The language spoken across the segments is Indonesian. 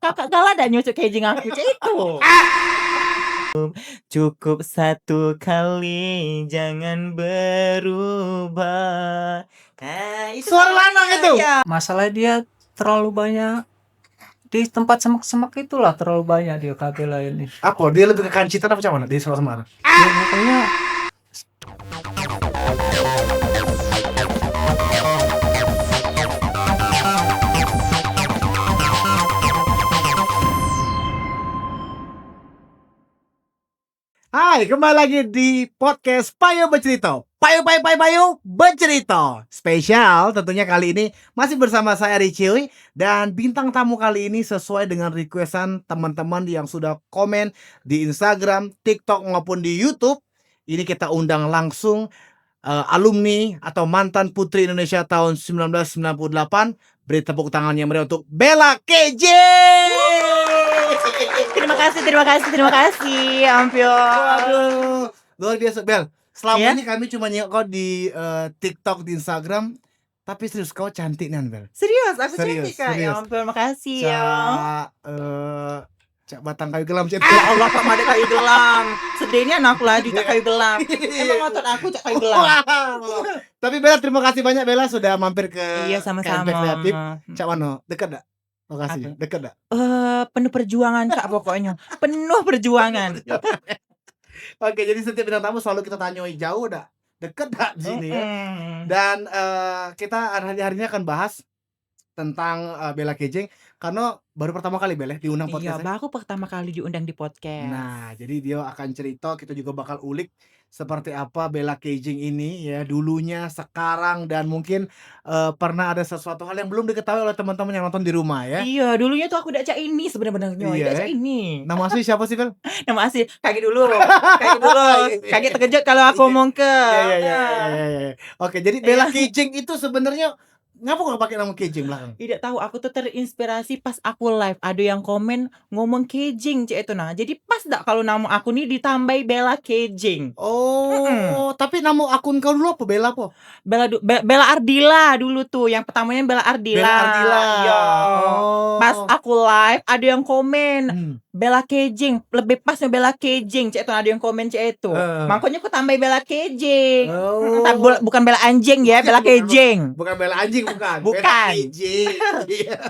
Kakak galak dah nyucuk kejing aku cak itu. Cukup satu kali, jangan berubah. Nah, itu Suara lanang itu. ya. Masalah dia terlalu banyak di tempat semak-semak itulah, terlalu banyak dia Kabela ini. Apa? Dia lebih ke kancitan apa macam mana di Semarang? Ya, pokoknya Hai, kembali lagi di podcast Payo Bercerita. Payo Bercerita. Spesial tentunya kali ini masih bersama saya Ricci. Dan bintang tamu kali ini sesuai dengan requestan teman-teman yang sudah komen di Instagram, TikTok maupun di YouTube. Ini kita undang langsung alumni atau mantan Putri Indonesia tahun 1998. Beri tepuk tangannya meriah untuk Bella KJ. Terima kasih, Ampio. Waduh, luar biasa Bel. Selama Ya? ini kami cuma nyengok kau di TikTok, di Instagram, tapi serius kau cantik nih Bel. Serius, aku Serius, cantik Kak. Ya serius. ampun, makasih ya. Cak batang kayu gelam cak. Ya Allah, Pak Made kayu gelam. Sedihnya anak lagi cak kayu gelam. Emang ngotot aku cak kayu gelam. Wow. Tapi Bella, terima kasih banyak Bella sudah mampir ke Iya, sama-sama. KMP Kreatif. Cak Wano, dekat dak? Lokasinya, Apa? dekat dak? Penuh perjuangan Kak pokoknya. Penuh perjuangan. Oke, jadi setiap bintang tamu selalu kita tanyoi jauh dak? Dekat dak di sini ya? Dan kita hari ini akan bahas tentang Bella KJ karena baru pertama kali Bella diundang Iya, podcast. baru pertama kali diundang di podcast. Nah, jadi dia akan cerita, kita juga bakal ulik seperti apa Bella KJ ini ya dulunya, sekarang, dan mungkin pernah ada sesuatu hal yang belum diketahui oleh teman-teman yang nonton di rumah ya. Iya, dulunya tuh aku udah cak ini sebenarnya. Iya, Cak ini. Nama asli siapa sih Bel? Nama asli kaget dulu. Kaget terkejut kalau aku ngomong ke. Iya. Oke, jadi Bella KJ itu sebenarnya ngapa kok pakai nama KJ belakang? Tidak tahu, aku tuh terinspirasi pas aku live ada yang komen ngomong kejing cek itu nah. Jadi pas dak kalau nama aku nih ditambahi Bella Kejing. Oh, tapi nama akun kau dulu apa? Bella apa? Bella Ardila dulu tuh, yang pertamanya Bella Ardila. Bella Ardila. Iya. Oh. Pas aku live ada yang komen Hmm. Bella Kejing, lebih pasnya Bella Kejing cek itu ada yang komen cek itu. Makanya aku tambahin Bella Kejing. Oh. Bukan Bella anjing ya, Bella Kejing. Bukan Bella anjing, bukan. Bukan. Bella KJ. Iya.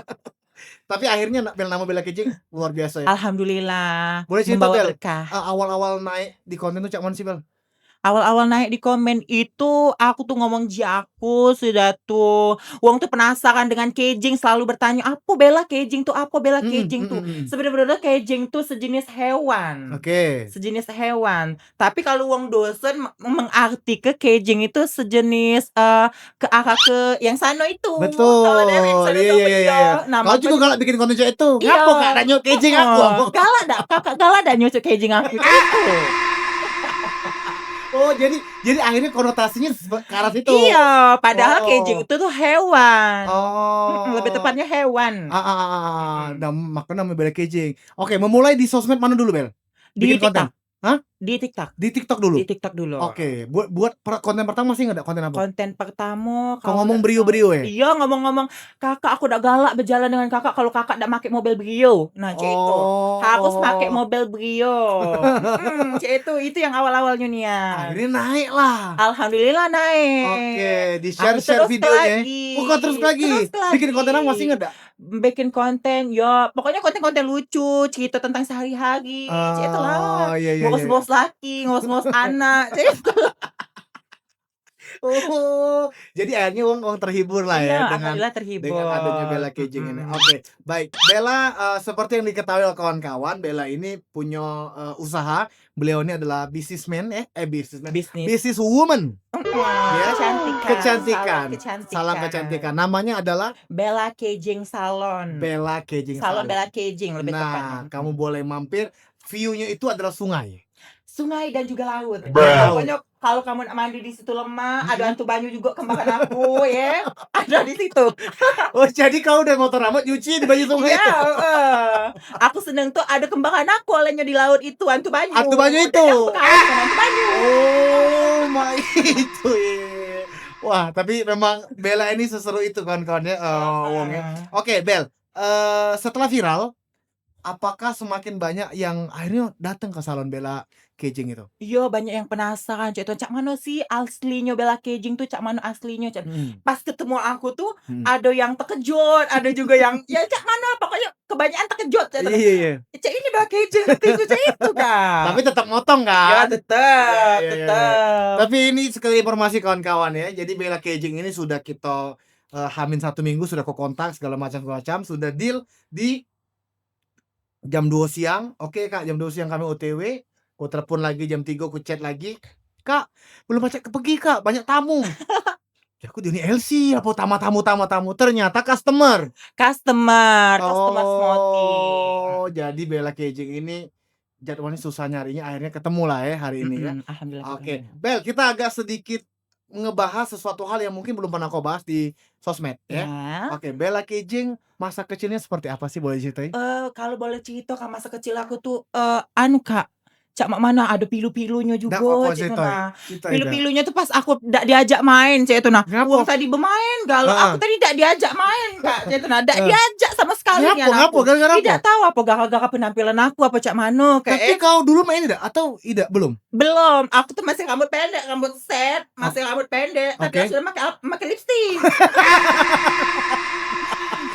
Tapi akhirnya nama Bella KJ luar biasa ya. Alhamdulillah. Boleh cerita membawa Bel? berkah. Awal-awal naik di konten tuh cak mana sih Bel? Awal-awal naik di komen itu aku tuh ngomong aku sudah tuh wong tuh penasaran dengan kejing, selalu bertanya apa Bella kejing tuh, apa Bella kejing tuh. Sebenarnya kejing tuh sejenis hewan. Oke. Sejenis hewan. Tapi kalau wong dosen mengarti ke kejing itu sejenis ke arah ke yang sano itu. Betul. Kalau ada yang sano tuh Iya. Nah, Kau juga galak bikin konten cak itu. Iya. Ngapa gak ada nyok kejing aku? Galak dah, kakak galak dah nyucuk kejing aku itu. Oh, jadi akhirnya konotasinya ke arah situ. Iya, padahal Oh. kejing itu tuh hewan. Oh. Lebih tepatnya hewan. Nah, makanya namanya Bella KJ. Oke, memulai di sosmed mana dulu Bel? Di Bikin konten? TikTok. Hah? Di TikTok. Di TikTok dulu. Di TikTok dulu. Oke, buat konten pertama sih nggak ada konten apa? Konten pertama Kau ngomong brio-brio ya? Iya, ngomong-ngomong kakak aku udah galak berjalan dengan kakak kalau kakak udah pakai mobil brio. Nah, cek itu. Harus pakai mobil brio. Cek itu yang awal-awalnya nih ya. Akhirnya naik lah. Alhamdulillah naik. Oke, di Aku share terus videonya. lagi. Kok terus lagi? Bikin konten apa masih nggak ada? Bikin konten, ya pokoknya konten-konten lucu, cerita tentang sehari-hari, cek itu lah. Iya. Ngos-ngos laki, ngos-ngos anak, cek itu. Oh, jadi akhirnya uang terhibur lah ya Iya, dengan alhamdulillah terhibur. adanya Bella KJ ini. Oke, baik. Bella seperti yang diketahui oleh kawan-kawan, Bella ini punya usaha. Beliau ini adalah businessman business woman. Ya, kecantikan. Salam kecantikan. Namanya adalah Bella Kejing Salon. Bella KJ Salon Bella Kejing lebih Nah, tepatnya. kamu boleh mampir. View-nya itu adalah sungai. Sungai dan juga laut. Bro. Pokoknya kalau kamu nak mandi di situ lemah, ada hantu banyu juga kembakan aku ya. Ada di situ. Oh, jadi kau udah motor rambut nyuci di baju sungai? Iya, aku seneng tuh ada kembakan aku olehnya di laut itu hantu banyu. Hantu banyu itu. Aku kawin sama hantu banyu. Oh my itu ya. Wah, tapi memang Bella ini seseru itu kawan-kawannya wongnya. Oke, Bel. Setelah viral, apakah semakin banyak yang akhirnya datang ke salon Bella Kejing itu? Iya, banyak yang penasaran, Cak, itu, "Cak mano sih aslinya Bella Kejing tuh, Cak mano aslinya, Cak?" Mhm, Pas ketemu aku tuh, mhm. ada yang terkejut, ada juga yang, "Ya Cak mano?" Pokoknya kebanyakan terkejut, Cak, Iya, iya. "Cak ini Bella Kejing," katanya, Cak, itu, Tapi Kak. tetap motong Iya, kan? Iya, tetep iya, iya, iya. tetep. Tapi ini sekali informasi kawan-kawan ya, jadi Bella Kejing ini sudah kita, H-1 minggu sudah kontak segala macam, sudah deal di jam 2 siang, "Oke Kak, jam 2 siang kami OTW." Ku telepon lagi jam 3, ku chat lagi, "Kak, belum ajak pergi Kak, banyak tamu." Ya aku ini LC, apa tamu, ternyata customer. Customer smoothie. Oh, jadi Bella Kejing ini jadwalnya susah nyarinya, akhirnya ketemu lah ya hari ini ya. Alhamdulillah Oke, ketemu. Bel, kita agak sedikit ngebahas sesuatu hal yang mungkin belum pernah kau bahas di sosmed ya. Ya, Oke, Bella Kejing masa kecilnya seperti apa sih, boleh ceritain? kalau boleh cerita, Kak, masa kecil aku tuh, anu, Kak, Cak mak mana ada pilu-pilunya Ndak apa juga, cak itu ceritain, nah. ceritain Bel. Pilu-pilunya tuh pas aku ndak diajak main, cak itu nah. Ngapo? Uang tadi bermain galau, Heeh. aku tadi ndak diajak main, Kak, cak itu nah. Ndak Heeh. diajak sama sekali Ngapo nian ngapo? aku. Gara-gara apa? Tidak tahu apa gara-gara penampilan aku apa cak mano, Tapi kayak kau dulu main tidak? Atau tidak? Belum? belum, aku tuh masih rambut pendek, rambut set, Ok masih rambut pendek, tapi aku oke. sudah pakai lipstik.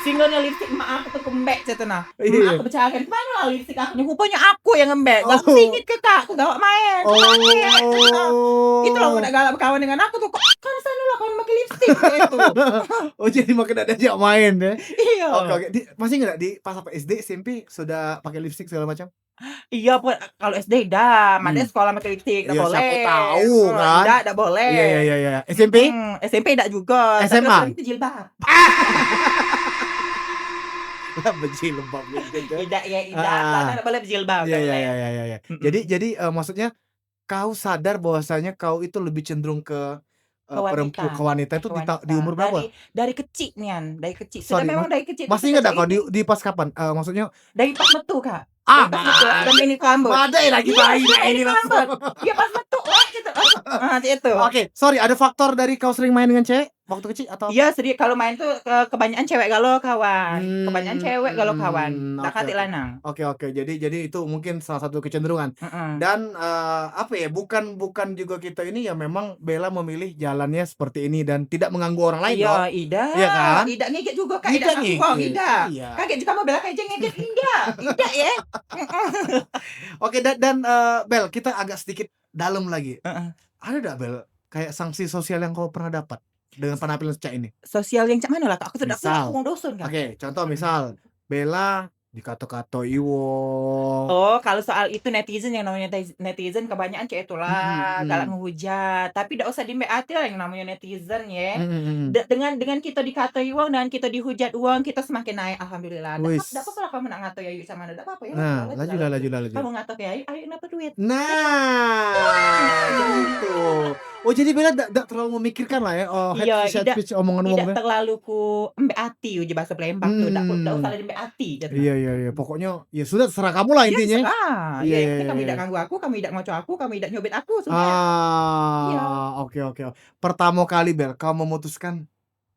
Singlenya lipstik emak aku tuh kembek cak itu nah. Emak Iya. aku bercakap, "Kemana lah lipstik aku?" Rupanya aku yang ngembek. Gak Oh. singit ke Kak, aku gak main, aku pakai cak itu nah. Itu loh Oh. udah galak berkawan dengan aku tuh, "Kok kan sana lah kamu pakai lipstik," gitu. Oh, jadi makin ada diajak main ya? Oke, Iya. oke. Masih nggak di pas sampai SD, SMP sudah pakai lipstik segala macam? Iya, kalau SD dah, Hmm. madanya sekolah pakai lipstik, ndak Iya, siapa boleh. tahu kan? Ndak boleh. Iya, iya, iya, iya. SMP? SMP ndak juga, tapi SMA? sekarang itu jilbab. Lah berjilbab gitu. Tidak ya, tidak. Heeh. Sekarang ndak boleh berjilbab, Iya, ndak iya, boleh. iya, iya, iya. Mhm. Jadi, maksudnya kau sadar bahwasanya kau itu lebih cenderung ke, Ke wanita ke wanita itu ke di wanita. umur berapa? Dari kecil nian, dari kecil. Sudah Sorry, memang dari kecil tuh masih sudah inget nggak kau ini. di pas kapan? Maksudnya Dari pas metu, Kak. ah, Dari pas metu, sudah mending rambut. badai lagi Iya, bayi sudah nah ini mending rambut. langsung. Iya pas metu, wah gitu. Itu. Oke, sorry, ada faktor dari kau sering main dengan cewek waktu kecil atau apa? Iya sedih kalau main tuh, kebanyakan cewek galau kawan. Kebanyakan cewek galau kawan, ndak Oke, kate oke. lanang. Oke, oke. Jadi itu mungkin salah satu kecenderungan. Mhm. Dan, apa ya, bukan juga kita ini ya memang Bella memilih jalannya seperti ini dan tidak mengganggu orang lain Iya, toh, iya kan? idak ngigit juga, Kak, idak Tidak ngaku wong, ngikut, idak. iya. Kaget juga mau Bella Kejeng ngigit, idak ya. Mhm. Oke, dan, Bel, kita agak sedikit dalam lagi. Heeh. Ada nggak Bel, kayak sanksi sosial yang kau pernah dapat dengan penampilan secak ini? Sosial yang cak mana lah, Kak? Aku tidak tahu, aku Misal wong doson, Kak. oke, contoh Mhm. misal Bella dikato-katoi wong. Oh, kalau soal itu netizen yang namanya netizen kebanyakan kayak Mhm, itulah, galak mhm. ngehujat. Tapi ndak usah diambil lah yang namanya netizen ya. Mhm, mhm. Dengan kita dikatai uang dan kita dihujat uang, kita semakin naik alhamdulillah. Ndak Wis. apa-apa lah kamu nak ngatai Ayu sama mana, ndak apa-apa ya, Nah, laju lah, lajulah, laju. lajulah, lajulah. Kamu ngatai Ayu, Ayu dapat duit. Nah, gitu. Oh, jadi Bella ndak terlalu memikirkan lah ya, Iya, head speech omongan wong tidak teh? terlalu ku embek ati uji bahasa Palembang tuh, ndak usah Hmm. ada embek ati Iya, jatuhnya. iya, iya. Pokoknya ya sudah terserah kamu lah Iya intinya. terserah, Iya, ya yang iya, penting iya, kamu iya. tidak ganggu aku, kamu tidak ngocoh aku, kamu tidak nyubit aku, sudah. Iya. Oke, oke. Pertama kali Bel, kau memutuskan,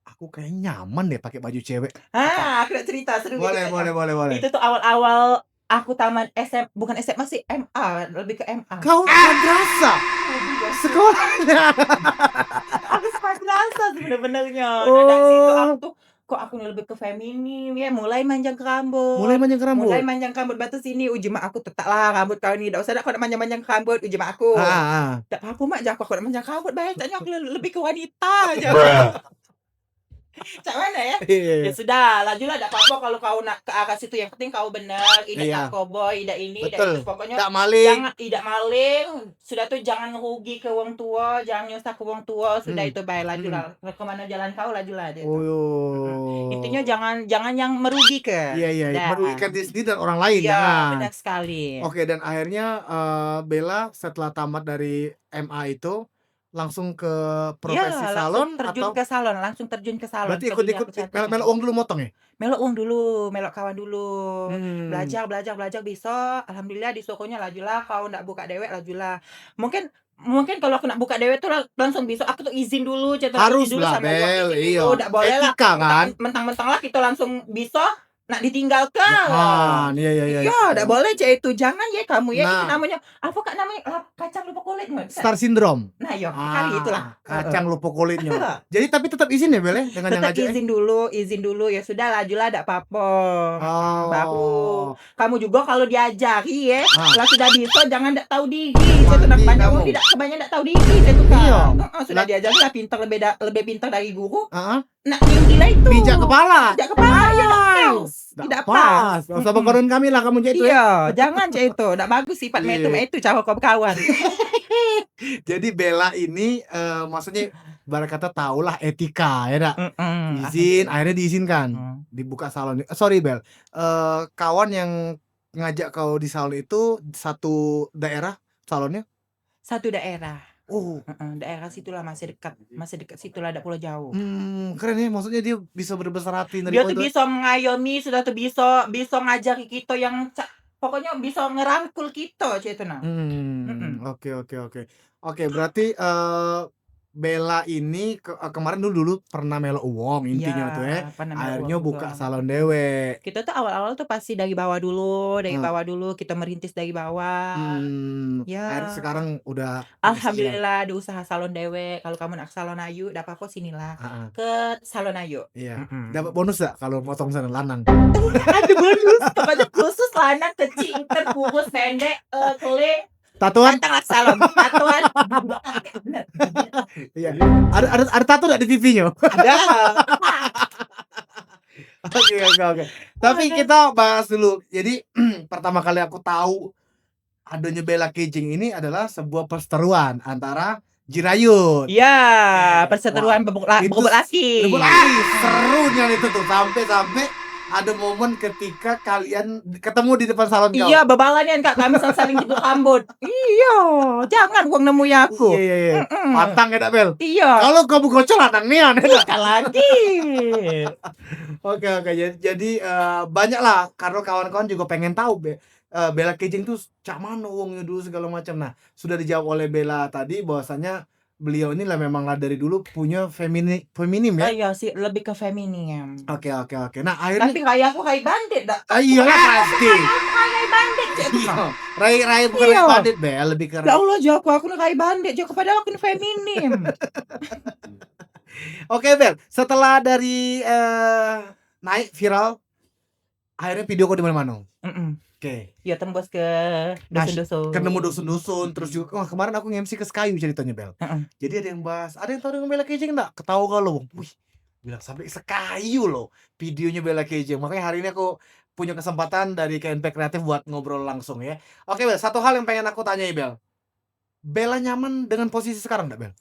"Aku kayaknya nyaman deh pakai baju cewek." Apa? Aku ada cerita seru itu Boleh, boleh, Kak. boleh, boleh. Itu tuh awal-awal aku tamat bukan SMA sih, MA, lebih ke MA. Kau madrasah sekolahnya. Aku madrasah sebener-benernya. Nah, dari situ aku Oh, tuh, kok aku lebih ke feminim ya, mulai manjang mulai rambut. manjang Mulai rambut. manjang rambut batu sini, uji mak aku, "Tetaplah rambut kau ni, ndak usah dah kau nak manjang-manjang rambut," uji mak aku. Heeh, heeh. "Tak apa mak, jangan kau nak manjang rambut bae, taknya aku lebih ke wanita aja." Cak mana ya? Iya, Ya iya. sudah, lajulah ndak apa-apa kalau kau nak ke arah situ, yang penting kau bener, tidak Iya, nak koboi, tidak ini, tidak itu, betul. pokoknya Ndak maling. jangan tidak maling, sudah tuh jangan ngerugi ke wong tua, jangan nyusah ke wong tua, sudah Mhm, itu bae, mhm. lajulah. Ke mana jalan kau, lajulah dia itu. Mhm. Intinya Oh. jangan jangan yang merugikan. Iya, iya, Dah. merugikan diri sendiri dan orang lain, Iya, jangan. benar sekali. Oke, dan akhirnya, Bella setelah tamat dari MA itu langsung ke Iya, profesi langsung salon terjun atau ke salon, langsung terjun ke salon, berarti perginya ikut-ikut aku cari melok-melok kerjaan. uang dulu motong ya? Melok uang dulu, melok kawan dulu. Hmm. Belajar bisa, alhamdulillah disuruhnya lajulah, kau ndak buka dewek lajulah. Mungkin mungkin kalau aku nak buka dewek tuh langsung bisa, aku tuh izin dulu, izin Harus dulu lah sama uang, Bel, izin iya. dulu, ndak boleh lah Etika kan? mentang-mentang lah kita langsung bisa, nak ditinggalkan. Iya. Ya, ndak boleh cek itu. Jangan ya kamu ya. Itu Nah. namanya apa Kak namanya? Kacang lupa kulit nggak? Star syndrome. Nah, ya kali itulah. Kacang lupa kulitnya. Jadi tapi tetap izin ya Bel ya dengan yang Tetap ngajak. izin dulu ya sudah lajulah ndak apa-apa. Baru Oh. kamu juga kalau diajari ya, lah sudah bisa jangan ndak tahu diri. Saya Mandi tuh nak banyak kamu. orang tidak kebanyakan ndak tahu diri saya tuh Kak. Iya. Sudah diajari lah pintar lebih pintar dari guru. Heeh. Nak tinggi lah itu. Pijak kepala. Tidak kepala ya pas. Tidak pas. Gak usah bakarin kami lah kamu cek itu ya. Iya, jangan cek itu. Ndak bagus sifat Iya. metum itu cara kau berkawan. Jadi Bella ini maksudnya ibarat kata tahulah etika ya dak. Izin, akhirnya diizinkan. Dibuka salon. Sorry Bel. Kawan yang ngajak kau di salon itu satu daerah salonnya? Satu daerah. Oh, Daerah situlah masih dekat situlah ada pulau jauh. keren ya. Maksudnya dia bisa berbesar hati Dia nerima tuh itu. bisa mengayomi, sudah tuh bisa ngajari kita yang pokoknya bisa ngerangkul kita cek itu nah. Oke. Oke, berarti Bella ini kemarin dulu pernah melo uang intinya tuh ya. Akhirnya buka salon dewe. Kita tuh awal-awal tuh pasti dari bawah dulu, kita merintis dari bawah. Ya. Akhirnya sekarang udah Alhamdulillah ada usaha salon dewe. Kalau kamu nak salon ayu, dak apa-apa sinilah. Ke salon ayu. Iya. Dapat bonus gak kalau potong sana lanang? Ada bonus. Pokoknya khusus lanang kecil, kurus, pendek, keling. Tatuan? Datanglah salon. Tatuan. Iya. Ada tato gak di pipinya? Ada. Oke. Tapi kita bahas dulu. Jadi pertama kali aku tahu adanya Bella Kejing ini adalah sebuah perseteruan antara Jirayut. Iya, perseteruan bebuk laki. Serunya itu tuh sampai ada momen ketika kalian ketemu di depan salon kau. Iya, bebalanian Kak, kami saling gitu rambut. Iya, jangan uang nemu aku. Iya. Pantang ya Bel. Iya. Kalau kamu gocol lanang nian. Bukan lagi. Oke. Jadi banyak lah karena kawan-kawan juga pengen tahu Bella Kejing tuh cak mana uangnya dulu segala macam. Nah, sudah dijawab oleh Bella tadi bahwasanya beliau ini lah memang lah dari dulu punya feminim ya. Iya sih, lebih ke feminim. Oke. Nah, akhirnya Tapi kayak aku kayak bandit dah. iyalah pasti. Kayak bandit cek. Rai bukan Iya. Rai bandit Bel, lebih ke Ya Allah, Joko aku kayak bandit, Joko padahal aku feminim. Oke Bel, setelah dari naik viral akhirnya video kau di mana-mana. Oke. Ya tembus ke dusun-dusun. Ketemu dusun-dusun terus juga kemarin aku nge-MC ke Sekayu ceritanya Bel. Jadi ada yang bahas, ada yang tahu dengan Bella Kejing enggak? Ketawa kalau wih, bilang sampai Sekayu loh videonya Bella Kejing. Makanya hari ini aku punya kesempatan dari KNP Kreatif buat ngobrol langsung ya. Oke Bel, satu hal yang pengen aku tanya Bel. Bella nyaman dengan posisi sekarang enggak Bel?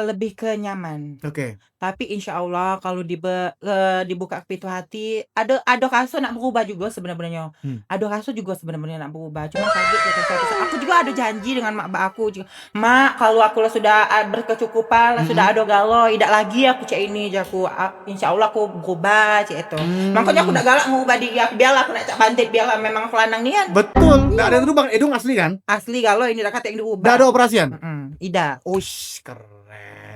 Lebih ke nyaman. Oke. Tapi insya Allah kalau dibuka pintu hati, ada kasus nak berubah juga sebenarnya. Ada kasus juga sebenarnya nak berubah. Cuma kaget ya aku juga ada janji dengan mak aku juga. Mak, kalau aku lah sudah berkecukupan, sudah ada galau, tidak lagi aku cek ini, aku insya Allah aku berubah cek itu. Makanya aku udah galak ngubah diri aku, biarlah aku nak cak bandit, biarlah memang aku lanang nian. Betul, enggak ada yang berubah. Edung asli kan? Asli galau ini dah kata yang diubah. Enggak ada operasian? Ida. Ush, keren.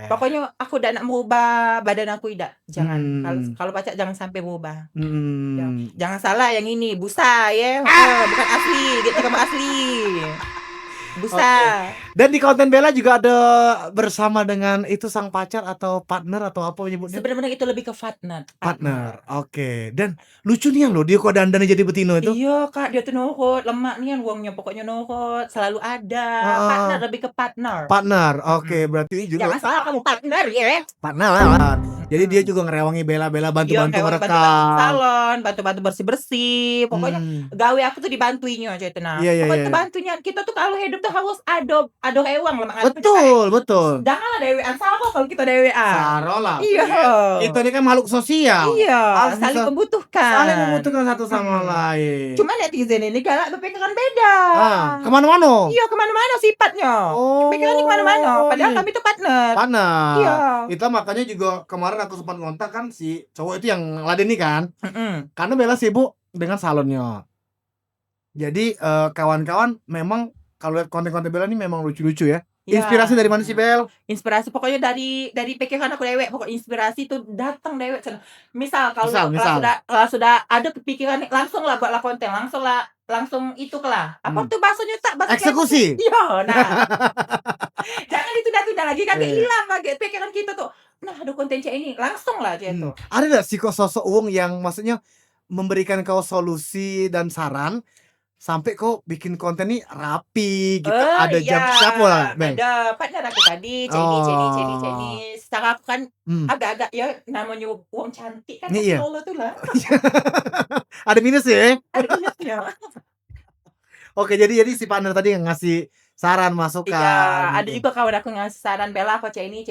Pokoknya aku udah nak merubah badan aku tidak. Jangan. Kalau pacak jangan sampai berubah. Jangan salah yang ini busa ya. Bukan asli, gitu kamu asli. Busa. Dan di konten Bella juga ada bersama dengan itu sang pacar atau partner atau apa menyebutnya? Sebenarnya itu lebih ke partner. Oke. Dan lucu nih loh dia kok dandannya jadi betino itu. Iya Kak, dia tuh nurut, lemak nih uangnya pokoknya nurut, selalu ada. Partner lebih ke partner. Oke, berarti ini juga Jangan salah kamu partner ya. partner. Jadi dia juga ngerewangi Bella bantu-bantu merekam salon, bantu-bantu bersih-bersih. Pokoknya gawe aku tuh dibantuinya aja itu nah. Pokoknya bantunya kita tuh kalau hidup tuh harus ada ewang lemak. Betul. Janganlah dewean sama kalau kita dewean. Sarolah. Iya. Kita ini kan makhluk sosial. Iya, saling membutuhkan. Satu sama lain. Cuma netizen ini galak berpikiran beda. Kemana-mana? Iya, kemana-mana sifatnya. Pikirannya kemana-mana. Padahal kami tuh partner. Iya. Kita makanya juga kemarin aku sempat ngontak kan si cowok itu yang ladeni kan. Karena Bella sibuk dengan salonnya. Jadi kawan-kawan memang kalau lihat konten-konten Bella ini memang lucu-lucu ya. Inspirasi dari mana sih, Bel? Inspirasi pokoknya dari pikiran aku dewek, pokoknya inspirasi itu datang dewek cenah. Misal kalau Misal. lah sudah ada kepikiran nih, langsung lah buatlah konten, langsung itu lah. Apa tuh bahasanya tak bahasa Eksekusi. Iya, nah. Jangan ditunda-tunda lagi kagak Iya. hilang kagak pikiran kita tuh. Nah, ada konten cek ini, langsung lah gitu. Ada nggak sih kok sosok Uung yang maksudnya memberikan kau solusi dan saran sampai kau bikin konten nih rapi gitu, ada jam siapa lah, Bel? Ada partner aku tadi, Ceni. Secara aku kan agak-agak ya namanya uang cantik kan, Iya. Allah tuh lah. Ada minus ya? Ada minusnya. Oke, jadi si partner tadi yang ngasih saran, masukan. Iya, ada juga kawan aku ngasih saran, Bella kok Ceni,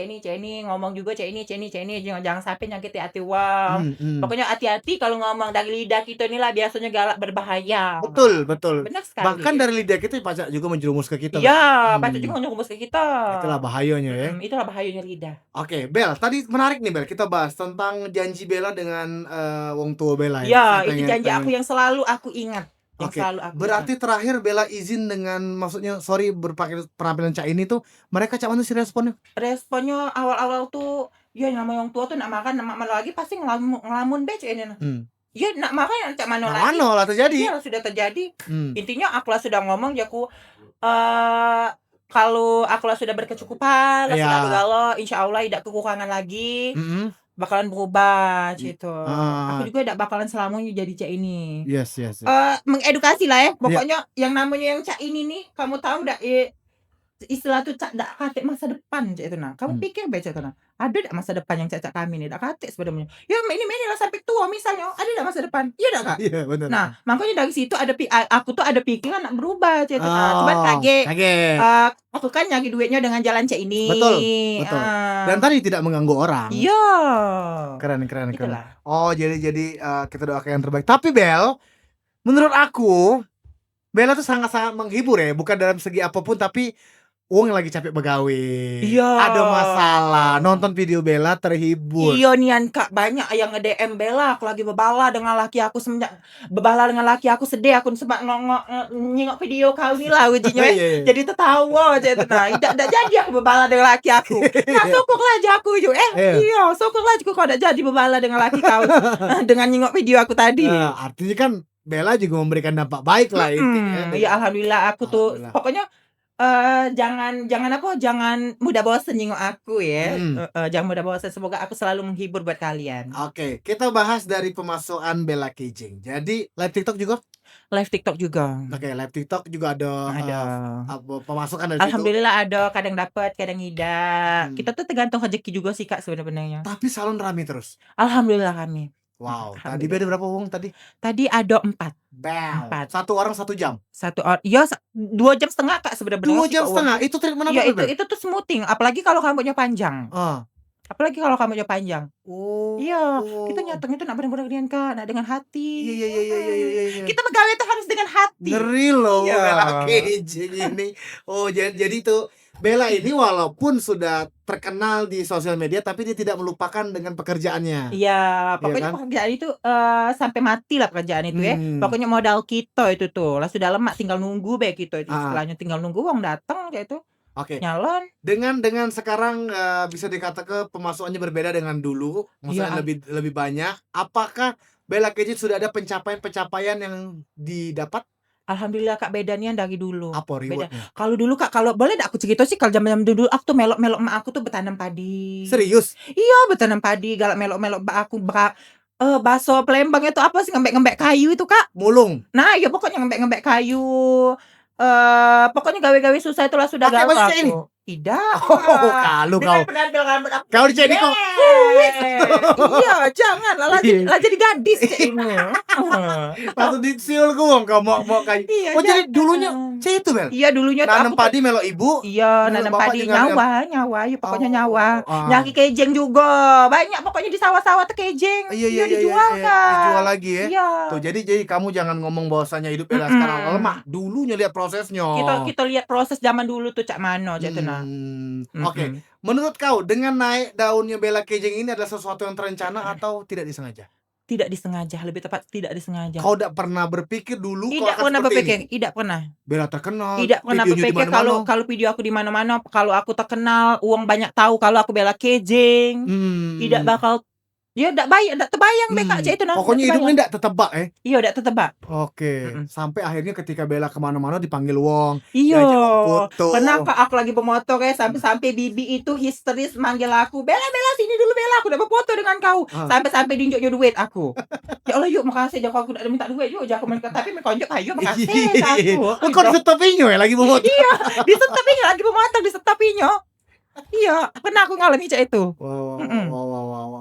ngomong juga Ceni, jangan sampai nyakiti hati uang. Pokoknya hati-hati kalau ngomong dari lidah kita inilah biasanya galak berbahaya. Betul. Benar sekali. Bahkan dari lidah kita pacak juga menjerumus ke kita. Iya, pacak juga menjerumus ke kita. Itulah bahayanya ya. Itulah bahayanya lidah. Oke, Bel, tadi menarik nih, Bel. Kita bahas tentang janji Bella dengan wong tua Bella ya. Iya, itu janji aku yang selalu aku ingat. Oke, berarti terakhir Bella izin dengan maksudnya berpakai penampilan Cak ini tuh mereka Cak mana sih responnya? Responnya awal-awal tuh ya namanya orang tua tuh nak makan lagi pasti ngelamun becek ini. Ya nak makan Cak mana lagi? Mana lah terjadi? Iya sudah terjadi. Intinya aku lah sudah ngomong ya aku kalau aku lah sudah berkecukupan, sudah bergalau, insya Allah tidak kekurangan lagi. Bakalan berubah gitu. Aku juga tidak bakalan selamanya jadi Cak ini. Yes. Mengedukasi lah ya. Pokoknya yang namanya yang Cak ini nih, kamu tahu enggak istilah tuh Cak dak kate masa depan Cak itu nah. Kamu pikir baca itu nah. Ada enggak masa depan yang Cak kami nih dak kate sebenarnya. Ya ini lah sampai tua misalnya. Ada enggak masa depan? Iya enggak Kak? Iya benar. Nah, makanya dari situ aku tuh ada pikiran nak berubah Cak itu. Cuman kaget. Aku kan nyari duitnya dengan jalan Cak ini. Betul. Dan tadi tidak mengganggu orang. Iya. Keren. Oh, jadi kita doakan yang terbaik. Tapi Bel, menurut aku Bella tuh sangat-sangat menghibur ya, bukan dalam segi apapun tapi Uang yang lagi capek begawe, ada masalah, nonton video Bella terhibur. Iya nian Kak, banyak yang nge-DM Bella, aku lagi bebala dengan laki aku sedih, aku sebab nyengok video kau ni lah ujinya. Jadi tertawa aja itu nah. Tidak jadi aku bebala dengan laki aku. Nah, syukurlah aja aku ju. Iya, syukurlah aku kau tidak jadi bebala dengan laki kau dengan nyengok video aku tadi. Artinya kan Bella juga memberikan dampak baik lah itu. Ya alhamdulillah aku tuh pokoknya jangan mudah bosan nyingok aku ya. Jangan mudah bosan, semoga aku selalu menghibur buat kalian. Oke, kita bahas dari pemasukan Bella Kejing. Jadi live TikTok juga? Live TikTok juga. Oke, live TikTok juga ada pemasukan dari alhamdulillah situ. Ada, kadang dapat, kadang tidak. Kita tuh tergantung rezeki juga sih Kak sebenarnya. Tapi salon rame terus. Alhamdulillah kami. Wow, tadi beda berapa uang tadi? Tadi ada 4. 4. Satu orang 1 jam. Iya 2 jam setengah Kak sebenarnya. 2 jam setengah. Itu treatment apa? Ya itu tuh smoothing, apalagi kalau rambutnya panjang. Oh. Iya, kita nyatanya tuh nak benar-benar Kak, nak dengan hati. Iya. Kita begawe tuh harus dengan hati. Ngeri loh Bella Kejing ini. Oh, jadi tuh Bella ini walaupun sudah terkenal di sosial media tapi dia tidak melupakan dengan pekerjaannya. Iya, pokoknya pekerjaan itu sampai mati lah pekerjaan itu ya. Pokoknya modal kita itu tuh lah sudah lemak tinggal nunggu baik gitu itu istilahnya, tinggal nunggu uang datang kayak itu. Oke. Nyalon. Dengan sekarang bisa dikatakan pemasukannya berbeda dengan dulu, maksudnya lebih banyak. Apakah Bella Kejing sudah ada pencapaian yang didapat? Alhamdulillah Kak, bedanya dari dulu. Apa rewardnya? Kalau dulu Kak, kalau boleh aku cerita sih, kalau zaman dulu aku tuh melok-melok emak aku tuh bertanam padi. Serius? Iya, bertanam padi, galak melok-melok aku bakso Palembang itu apa sih, ngembek-ngembek kayu itu Kak? Mulung. Nah, ya pokoknya ngembek-ngembek kayu. Pokoknya gawe-gawe susah itulah sudah gawe aku. Tidak. Kalau kau jadi kok. Iya, jangan lah jadi gadis ini. Langsung disiul gua kau mau kayu. Oh jadi dulunya itu Bel. Iya dulunya nanam padi melok ibu. Iya, nanam padi nyawa, ya pokoknya nyawa. Nyaki kejeng juga. Banyak pokoknya di sawah-sawah tuh kejeng. Iya dijual kan. Dijual lagi ya. Iya. Tuh jadi kamu jangan ngomong bahwasanya hidup Bella sekarang lemah. Dulunya lihat prosesnya. Kita lihat proses zaman dulu tuh Cak Mano Cak itu. Oke. Menurut kau dengan naik daunnya Bella Kejing ini adalah sesuatu yang terencana atau tidak disengaja? Tidak disengaja, lebih tepat tidak disengaja. Kau ndak pernah berpikir dulu kau Tidak akan pernah seperti ini? berpikir, tidak pernah. Bella terkenal, Tidak pernah videonya di berpikir kalau mana-mana. kalau video aku di mana-mana, kalau aku terkenal, uang banyak tahu kalau aku Bella Kejeng. Tidak Hmm. bakal ya ndak terbayang deh Kak, cak itu nah, ndak Pokoknya hidupnya terbayang. ndak tertebak Iya, ndak tertebak. Oke, sampai akhirnya ketika Bella kemana-mana dipanggil Wong, Iya, diajak foto. pernah Kak aku lagi bermotor ya sampai bibi itu histeris manggil aku, "Bella, Bella sini dulu Bella, aku udah mau foto dengan kau." Sampai diunjuk duit aku. Ya Allah yuk makasih jangan aku udah minta duit yuk jangan mereka tapi menkonjok ayo makasih aku. Oh, kok disetopinyo ya lagi mau foto? Iya, disetopinya lagi bermotor disetopinya. Iya, pernah aku ngalami cak itu. Wow,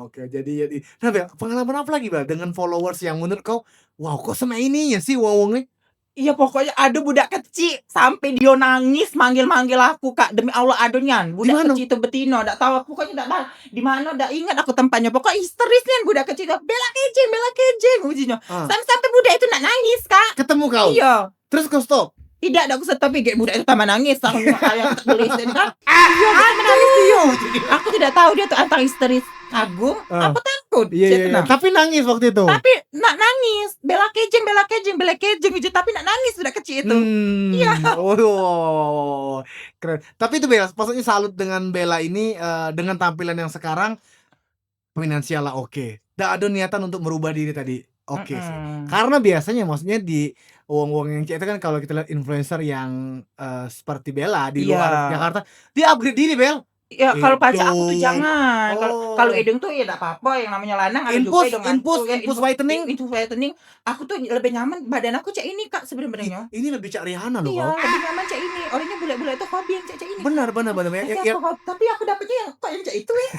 oke. Jadi nah Bel, pengalaman apa lagi Bel dengan followers yang menurut kau, wow kok sama ininya sih wongnya? Iya pokoknya ada budak kecil sampai dia nangis manggil-manggil aku Kak demi Allah adonyan budak Dimana? kecil itu betina ndak tahu aku pokoknya ndak tahu di mana ndak ingat aku tempatnya pokoknya histeris nih budak kecil itu bela kejeng ujinya sampai budak itu nak nangis Kak. Ketemu kau? Iya. Terus kau stop? Tidak ada aku tapi kayak budak itu tambah nangis aku kayak tulisin kan. Iya dia menangis dia. Aku tidak tahu dia tuh antara histeris kagum apa takut. Iya. Tapi nangis waktu itu. Tapi nak nangis bela kejeng tapi nak nangis sudah kecil itu. Iya. Oh, keren. Tapi itu Bella, maksudnya salut dengan Bella ini dengan tampilan yang sekarang finansialnya oke. Nggak ada niatan untuk merubah diri tadi. Oke sih. Karena biasanya maksudnya di wong-wong yang itu kan kalau kita lihat influencer yang seperti Bella di luar Jakarta, dia upgrade diri Bel. Ya kalau pacar aku tuh jangan. Kalau hidung tuh ya enggak apa-apa yang namanya lanang ada juga hidung infus whitening. Infus whitening. Aku tuh lebih nyaman badan aku cak ini Kak sebenarnya. Ini lebih cak Rihanna loh Iya, kau. lebih nyaman cak ini. Orangnya bule-bule itu hobi yang cak ini. Benar. Tapi aku dapetnya yang kok yang cak itu ya.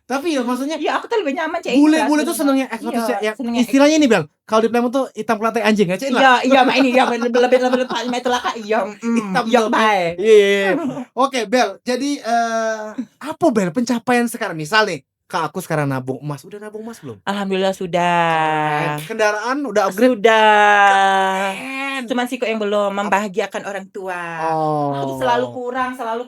Tapi ya maksudnya ya aku tuh lebih nyaman cak ini. Bule-bule tuh senengnya eksotis ya. Istilahnya ini Bel, kalau di Plymouth tuh hitam pelantai anjing ya Cik. Iya, mak ini ya lebih itulah Kak. Iya, yang baik. Iya. Oke, Bel. Jadi apa Bel pencapaian sekarang? Misal nih, Kak aku sekarang nabung emas. Udah nabung emas belum? Alhamdulillah sudah. Kendaraan udah upgrade? Sudah. Cuman sih kok yang belum membahagiakan orang tua. Aku selalu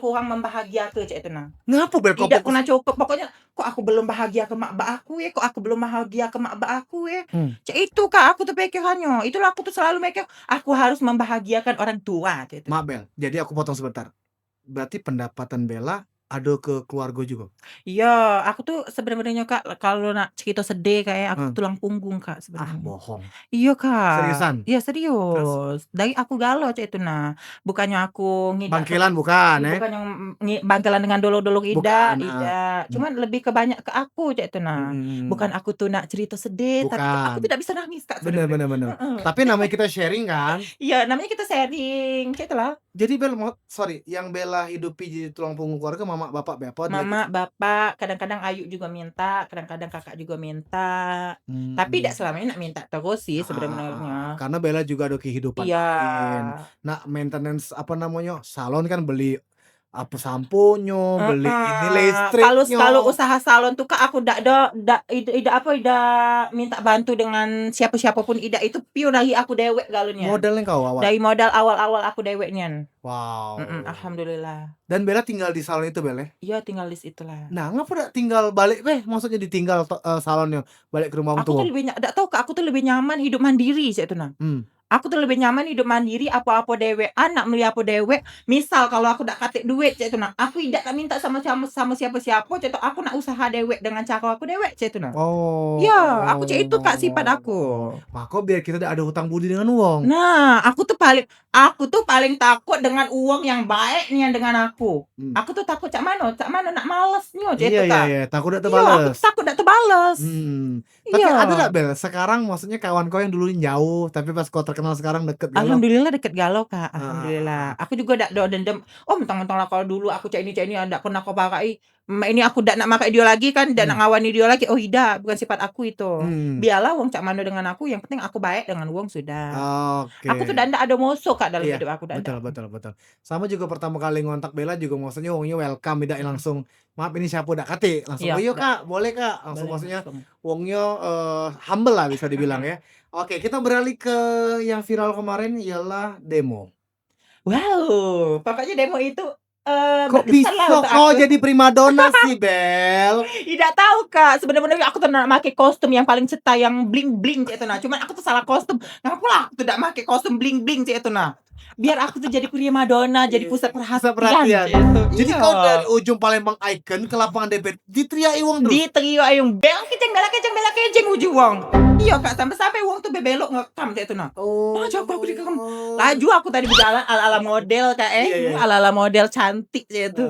kurang membahagiakan cak itu nah. Ngapa Bel kok tidak pernah cukup pokoknya kok aku belum bahagia ke mak bak aku ya kok aku belum bahagia ke mak bak aku ya. Cak itu Kak aku tuh pikirannya. Itulah aku tuh selalu mikir aku harus membahagiakan orang tua gitu. Maaf Bel, jadi aku potong sebentar. Berarti pendapatan Bella ada ke keluarga juga? Iya, aku tuh sebenarnya Kak kalau nak cerita sedih kayak aku tulang punggung Kak sebenarnya. Bohong. Iya Kak. Seriusan? Iya serius. Dari aku galau cak itu nah. Bukannya aku bangkelan bukan bukan yang bangkelan dengan dolok-dolok tidak. Cuman lebih ke banyak ke aku cak itu nah. Bukan aku tuh nak cerita sedih tapi aku tidak bisa nangis Kak. Bener. Tapi namanya kita sharing kan? Iya, namanya kita sharing. Kayak itulah. Jadi Bel, yang Bella hidupi jadi tulang punggung keluarga mama bapak bapak. Mama bapak, kadang-kadang Ayu juga minta, kadang-kadang kakak juga minta. Tapi tidak selamanya nak minta terus sih sebenarnya. Karena Bella juga ada kehidupan. Iya. Nah maintenance apa namanya salon kan beli apa samponya, beli ini listriknya. Kalau usaha salon tuh Kak aku ndak minta bantu dengan siapa pun ida itu pure dari aku dewek galunnya. Modalnya kau awal. Dari modal awal aku deweknya. Wow. Alhamdulillah. Dan Bella tinggal di salon itu Bel ya? Iya tinggal di situlah. Nah ngapa udah tinggal balik maksudnya ditinggal salonnya balik ke rumah orang tua? Aku tuh lebih ndak tahu Kak aku tuh lebih nyaman hidup mandiri sih itu nah. Aku tuh lebih nyaman hidup mandiri apa-apa dewek anak beli apa dewek misal kalau aku ndak katik duit cak itu nah aku tidak minta sama siapa-siapa cak itu aku nak usaha dewek dengan cara aku dewek cak itu nah ya aku cak itu Kak sifat aku maka biar kita tidak ada hutang budi dengan uang. Nah aku tuh paling takut dengan uang yang baik nih dengan aku tuh takut cak mano nak malesnya cak itu Kak. Iya takut tidak terbales. Aku takut tidak terbales. Tapi ada tak Bel sekarang maksudnya kawan kau yang dulu jauh tapi pas kau terkenal sekarang deket galau? Alhamdulillah deket galau Kak. Alhamdulillah. Aku juga ndak dendam. Mentang-mentang lah kalau dulu aku cak ini ndak pernah kau pakai. Ini aku ndak nak pakai dia lagi kan, ndak nak ngawani dia lagi. Oh tidak, bukan sifat aku itu. Biarlah wong cak mano dengan aku, yang penting aku baik dengan wong sudah. Aku tuh ndak ada musuh Kak dalam hidup aku. Betul. Sama juga pertama kali ngontak Bella juga maksudnya wongnya welcome, tidak langsung maaf ini siapa udah kate langsung iya Kak boleh Kak langsung maksudnya wongnya humble lah bisa dibilang ya. Oke kita beralih ke yang viral kemarin ialah demo. Wow pokoknya demo itu Kok berkesan lah bisa untuk kau aku. jadi primadona sih, Bel? Tidak tahu Kak, sebenarnya aku tuh nak make kostum yang paling cetai yang bling-bling kayak itu nah. Cuman aku tuh salah kostum. Ngapa lah aku tidak make kostum bling-bling kayak itu nah. Biar aku tuh jadi primadona, jadi pusat Pusat perhatian perhatian. kayak itu. Jadi Iya. kau dari ujung Palembang Icon ke lapangan DP diteriaki wong terus. Di trio ayung bel keceng bela keceng ujung wong. Iya Kak, sampai wong tuh bebelok ngekam kayak itu nah. Oh. Laju aku dikekam. Laju aku tadi berjalan ala-ala model Kak Iya. ala-ala model cantik kayak itu.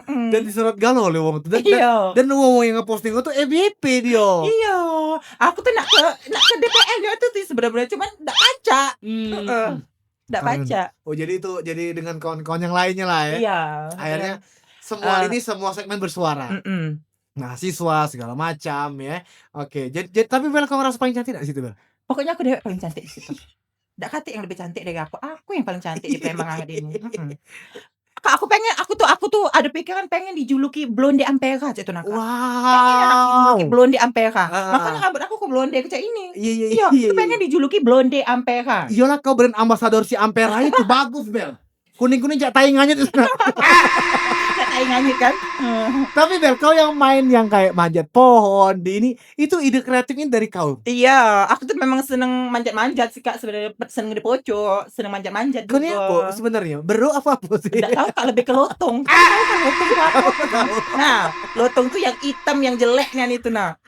Dan diserot galau oleh wong itu. Iya. Dan wong yang ngeposting itu EBP dia. Iya, aku tuh nak ke DPR tuh sih sebenarnya cuman nggak baca. Heeh. Nggak baca. Oh jadi itu jadi dengan kawan-kawan yang lainnya lah ya. Iya. Akhirnya semua ini semua segmen bersuara. Mahasiswa segala macam ya. Oke, jadi tapi Bel kamu ngerasa paling cantik gak situ Bel? Pokoknya aku dewek paling cantik di situ. Nggak kate yang lebih cantik dari aku. Aku yang paling cantik di Palembang hari ini. Kak, aku tuh ada pikiran pengen dijuluki Blonde Ampera itu nak. Pengen aku dijuluki Wow. Blonde Ampera. Ah. Makanya rambut aku ke blonde kayak ini. Iya. Iya, itu pengen dijuluki Blonde Ampera. Iyalah kau brand ambasador si Ampera itu bagus Bel. Kuning-kuning jak taingannya tuh. Kayak taingannya kan. Tapi Bel kau yang main yang kayak manjat pohon di ini itu ide kreatifnya dari kau. Iya, aku tuh memang seneng manjat-manjat sih Kak sebenarnya, seneng di pojok, seneng manjat-manjat Kau ini apa juga. sebenarnya? Bro apa sih? Nggak tahu Kak, lebih ke lotong. Kamu tahu kan lotong itu apa? Nah, lotong tuh yang hitam yang jeleknya itu nah.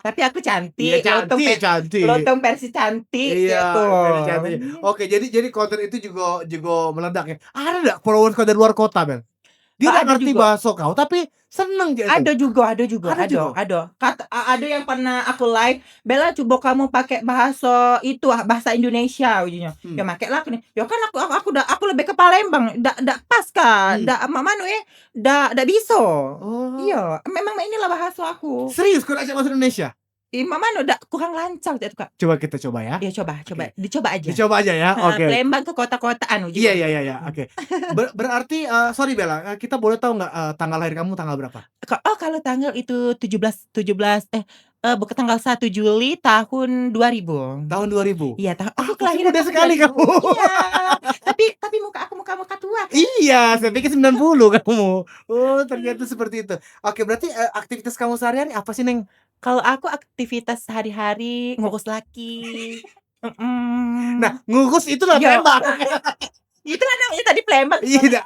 Tapi aku cantik, Iya cantik. lotong versi cantik Iya, gitu. versi cantik. Oke, jadi konten itu juga meledak ya. Ada enggak followers kau dari luar kota, Bel? Dia Ada nggak ngerti juga. bahasa kau, tapi seneng gitu. Ada juga. Ada juga? Ada yang pernah aku live, Bella coba kamu pakai bahasa itu, bahasa Indonesia ujungnya. Ya make lah aku nih. Ya kan aku lebih ke Palembang, ndak pas Kak. Ndak manu ndak bisa. Oh. Iya, memang inilah bahasa aku. Serius kau ajak masuk Indonesia? Manu ndak kurang lancar gitu Kak. Coba kita coba ya. Ya coba. Dicoba aja. Dicoba aja ya. Oke. Palembang ke kota-kotaan ujungnya. Iya. Oke. Berarti sorry Bella, kita boleh tahu nggak tanggal lahir kamu tanggal berapa? Kalau tanggal itu 17 bukan tanggal 1 Juli tahun 2000. Tahun 2000. Iya, aku Aku kelahiran muda tahun sekali 2000. kamu. Iya. Tapi muka tua. Kan? Iya, saya pikir 90 kamu. Oh, ternyata seperti itu. Oke, berarti aktivitas kamu sehari-hari apa sih, Neng? Kalau aku aktivitas sehari-hari ngurus laki. Nah, ngurus itu lah Iya. Palembang. Itulah namanya tadi Palembang. Iya,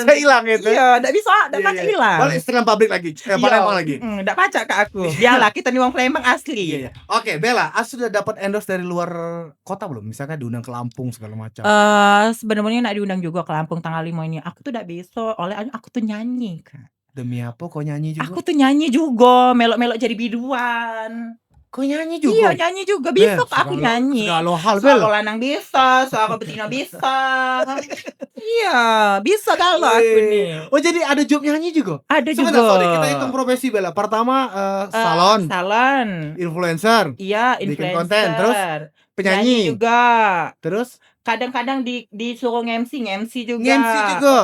saya hilang itu. Iya, ndak bisa Iya. hilang. Balik Instagram publik lagi. Palembang lagi. Ndak baca ke aku. Biarlah kita nih wong Palembang asli. Iya. Oke, Bella, sudah dapat endorse dari luar kota belum? Misalnya diundang ke Lampung segala macam. Sebenarnya nak diundang juga ke Lampung tanggal 5 ini. Aku tuh ndak bisa, aku tuh nyanyi, Kak. Demi apa kau nyanyi juga? Aku tuh nyanyi juga, melok-melok jadi biduan. Kau nyanyi juga? Iya, nyanyi juga. Bisa kok aku nyanyi. Segala hal, Bel. Suara lanang bisa, suara betina bisa. Iya, bisa galau aku nih. Oh, jadi ada job nyanyi juga? Ada Sebentar, juga. sorry, kita hitung profesi Bella. Pertama salon, influencer, iya, bikin influencer. konten, terus penyanyi juga. Terus Kadang-kadang disuruh MC juga. MC juga.